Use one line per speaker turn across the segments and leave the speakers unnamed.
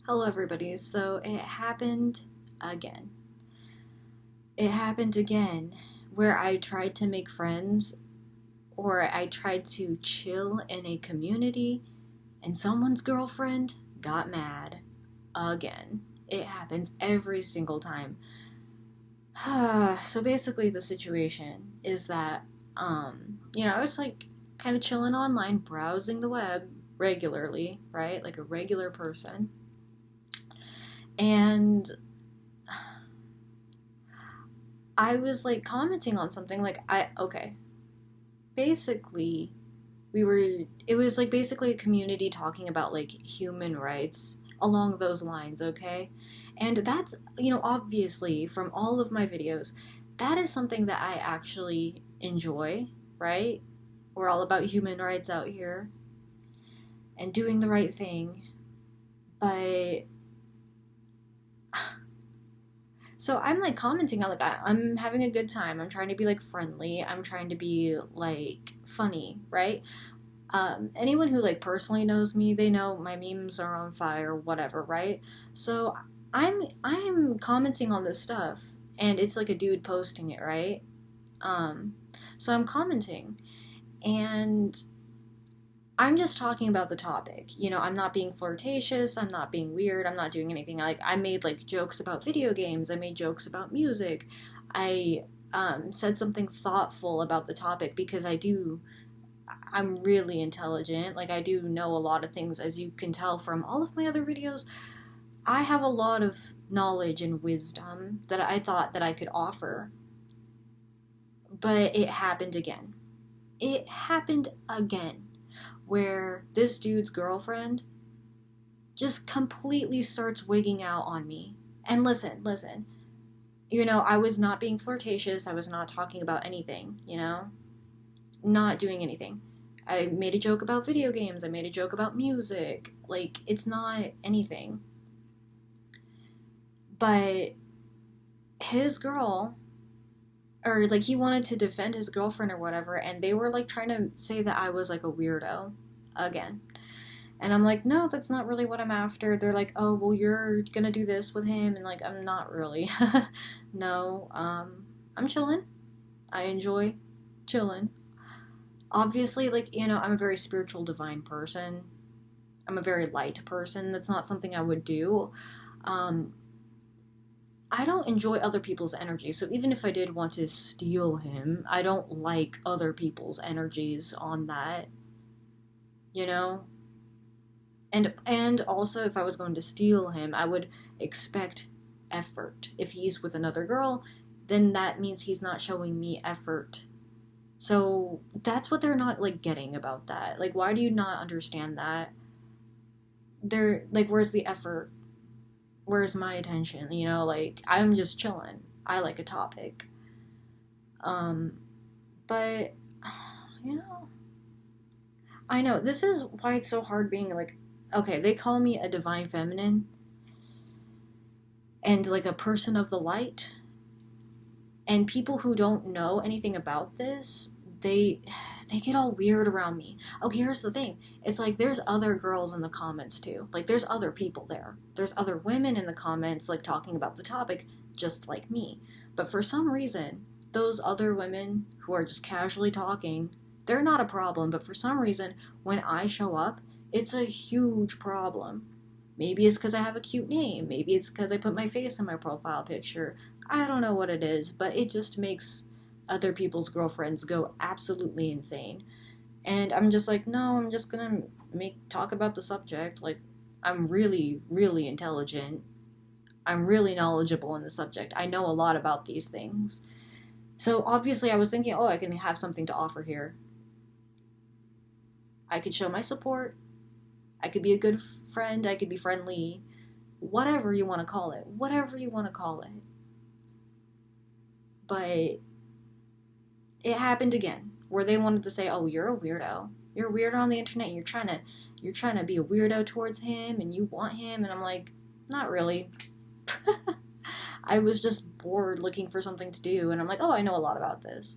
Hello, everybody. So it happened again. It happened again where I tried to make friends or I tried to chill in a community and someone's girlfriend got mad again. It happens every single time. So basically, the situation is that, I was like kind of chilling online, browsing the web regularly, right? Like a regular person. And I was like commenting on something basically it was like basically a community talking about like human rights along those lines, okay? And that's, obviously from all of my videos, that is something that I actually enjoy, right? We're all about human rights out here and doing the right thing. But so I'm like commenting on I'm having a good time. I'm trying to be like friendly. I'm trying to be like funny, right? Anyone who like personally knows me, they know my memes are on fire, whatever, right? So I'm commenting on this stuff, and it's like a dude posting it, right? Um, so I'm commenting, and I'm just talking about the topic. I'm not being flirtatious. I'm not being weird. I'm not doing anything. Like I made like jokes about video games. I made jokes about music. I said something thoughtful about the topic because I'm really intelligent. Like I do know a lot of things, as you can tell from all of my other videos. I have a lot of knowledge and wisdom that I thought that I could offer. But it happened again. It happened again where this dude's girlfriend just completely starts wigging out on me. And listen, I was not being flirtatious. I was not talking about anything, not doing anything. I made a joke about video games. I made a joke about music. Like, it's not anything. But his girl, or like he wanted to defend his girlfriend or whatever, and they were like trying to say that I was like a weirdo again. And I'm like, no, that's not really what I'm after. They're like, oh, well, you're gonna do this with him. And like, I'm not really. No, I'm chilling. I enjoy chilling. Obviously, like, I'm a very spiritual, divine person. I'm a very light person. That's not something I would do. Um, I don't enjoy other people's energy. So even if I did want to steal him, I don't like other people's energies on that, you know? And also if I was going to steal him, I would expect effort. If he's with another girl, then that means he's not showing me effort. So that's what they're not like getting about that. Like why do you not understand that? They're like where's the effort? Where's my attention? Like I'm just chilling. I like a topic. Um but you know, I know this is why it's so hard being like okay, they call me a divine feminine and like a person of the light. And people who don't know anything about this, they get all weird around me. Okay, here's the thing. It's like there's other girls in the comments too. Like there's other people there. There's other women in the comments like talking about the topic just like me. But for some reason, those other women who are just casually talking, they're not a problem, but for some reason when I show up, it's a huge problem. Maybe it's because I have a cute name. Maybe it's because I put my face in my profile picture. I don't know what it is, but it just makes other people's girlfriends go absolutely insane. And I'm just like, no, I'm just gonna talk about the subject. Like, I'm really, really intelligent. I'm really knowledgeable in the subject. I know a lot about these things. So obviously, I was thinking, oh, I can have something to offer here. I could show my support. I could be a good friend. I could be friendly. Whatever you want to call it. Whatever you want to call it. But it happened again where they wanted to say, "Oh, you're a weirdo. You're a weirdo on the internet. You're trying to be a weirdo towards him, and you want him." And I'm like, not really. I was just bored looking for something to do, and I'm like, "Oh, I know a lot about this."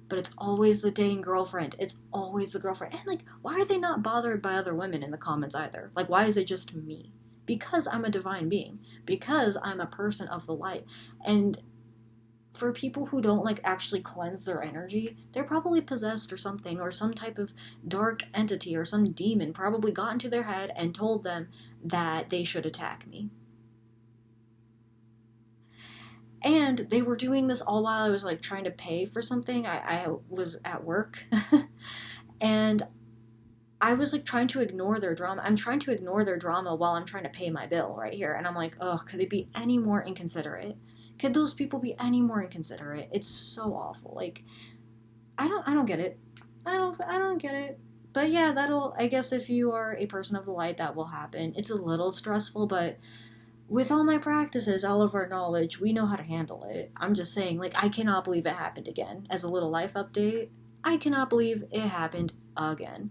But it's always the dang girlfriend. It's always the girlfriend. And like, why are they not bothered by other women in the comments either? Like, why is it just me? because I'm a divine being, because I'm a person of the light. And for people who don't like actually cleanse their energy, they're probably possessed or something, or some type of dark entity or some demon probably got into their head and told them that they should attack me. And they were doing this all while I was like trying to pay for something. I was at work and I was like trying to ignore their drama. I'm trying to ignore their drama while I'm trying to pay my bill right here. And I'm like, oh, could they be any more inconsiderate? Could those people be any more inconsiderate? It's so awful. Like, I don't get it. I don't get it. But yeah, I guess if you are a person of the light, that will happen. It's a little stressful, but with all my practices, all of our knowledge, we know how to handle it. I'm just saying, like, I cannot believe it happened again. As a little life update, I cannot believe it happened again.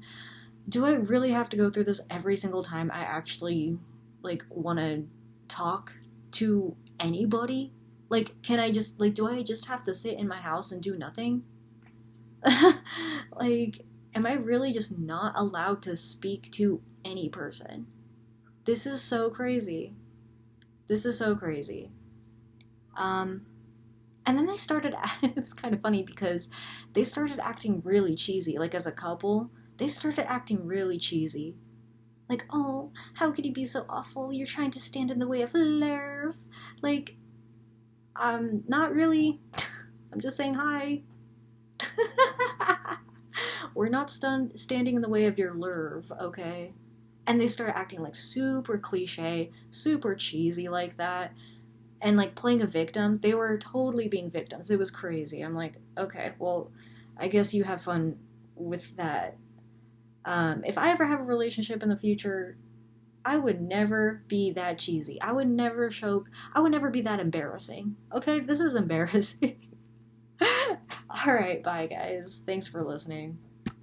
Do I really have to go through this every single time I actually, like, want to talk to anybody? Like, can I just, like, do I just have to sit in my house and do nothing? Like, am I really just not allowed to speak to any person? This is so crazy. This is so crazy. And then they started, it was kind of funny because they started acting really cheesy. Like, as a couple, they started acting really cheesy. Like, oh, how could you be so awful? You're trying to stand in the way of love. Like, not really. I'm just saying hi. We're not standing in the way of your love, okay? And they started acting like super cliche, super cheesy like that. And like playing a victim. They were totally being victims. It was crazy. I'm like, okay, well, I guess you have fun with that. If I ever have a relationship in the future, I would never be that cheesy. I would never be that embarrassing. Okay, this is embarrassing. Alright, bye guys. Thanks for listening.